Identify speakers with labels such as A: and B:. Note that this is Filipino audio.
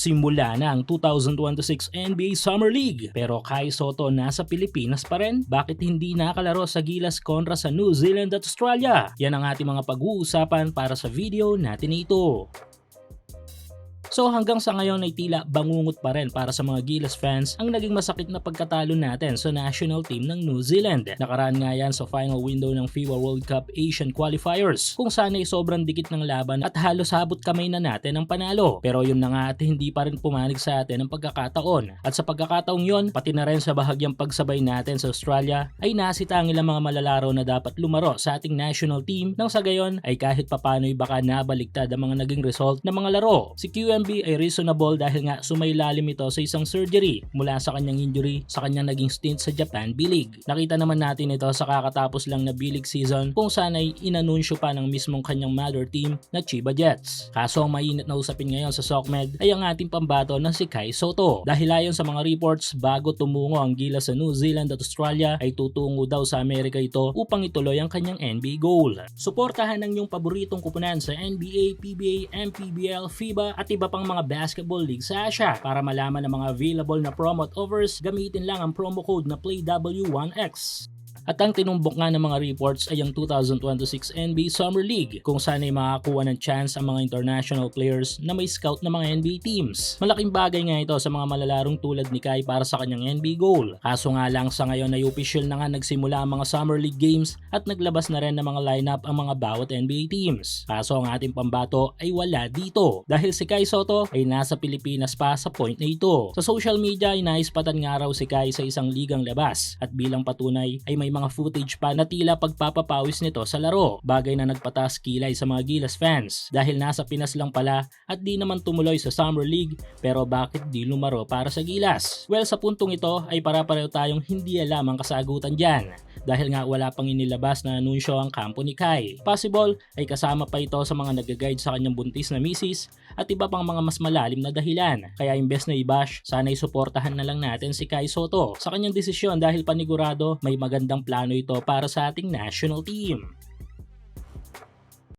A: Simula na ang 2026 NBA Summer League pero Kai Sotto nasa Pilipinas pa rin? Bakit hindi nakalaro sa Gilas kontra sa New Zealand at Australia? Yan ang ating mga pag-uusapan para sa video natin ito. So hanggang sa ngayon ay tila bangungot pa rin para sa mga Gilas fans ang naging masakit na pagkatalo natin sa national team ng New Zealand. Nakaraan nga yan sa final window ng FIBA World Cup Asian Qualifiers kung saan ay sobrang dikit ng laban at halos habot kamay na natin ang panalo. Pero yun na nga at hindi pa rin pumanig sa atin ang pagkakataon. At sa pagkakataong yun, pati na rin sa bahagyang pagsabay natin sa Australia ay nasita ang ilang mga malalaro na dapat lumaro sa ating national team nang sa gayon ay kahit papano'y baka nabaliktad ang mga naging result ng mga laro. Si QMB ay reasonable dahil nga sumailalim ito sa isang surgery mula sa kanyang injury sa kanyang naging stint sa Japan B-League. Nakita naman natin ito sa kakatapos lang na B-League season kung saan ay inanunsyo pa ng mismong kanyang mother team na Chiba Jets. Kaso ang mainit na usapin ngayon sa SOCMED ay ang ating pambato na si Kai Sotto. Dahil ayon sa mga reports, bago tumungo ang Gilas sa New Zealand at Australia ay tutungo daw sa Amerika ito upang ituloy ang kanyang NBA goal. Suportahan ang iyong paboritong kupunan sa NBA, PBA, MPBL, FIBA at iba pang mga basketball league sa Asia. Para malaman ang mga available na promo at offers, gamitin lang ang promo code na PLAYW1X. At ang tinumbok nga ng mga reports ay ang 2026 NBA Summer League kung saan ay makakuha ng chance ang mga international players na may scout na mga NBA teams. Malaking bagay nga ito sa mga malalarong tulad ni Kai para sa kanyang NBA goal. Kaso nga lang sa ngayon ay official na nga nagsimula ang mga Summer League games at naglabas na rin ng mga lineup ang mga bawat NBA teams. Kaso ang ating pambato ay wala dito dahil si Kai Sotto ay nasa Pilipinas pa sa point na ito. Sa social media ay naispatan nga raw si Kai sa isang ligang labas at bilang patunay ay may mga footage pa na tila pagpapapawis nito sa laro, bagay na nagpataas kilay sa mga Gilas fans dahil nasa Pinas lang pala at di naman tumuloy sa Summer League pero bakit di lumaro para sa Gilas? Well, sa puntong ito ay para-pareho tayong hindi alam ang kasagutan dyan dahil nga wala pang inilabas na anunsyo ang kampo ni Kai. Possible ay kasama pa ito sa mga nag-guide sa kanyang buntis na misis at iba pang mga mas malalim na dahilan. Kaya imbes na i-bash, sana'y suportahan na lang natin si Kai Sotto sa kanyang desisyon dahil panigurado may magandang plano ito para sa ating national team.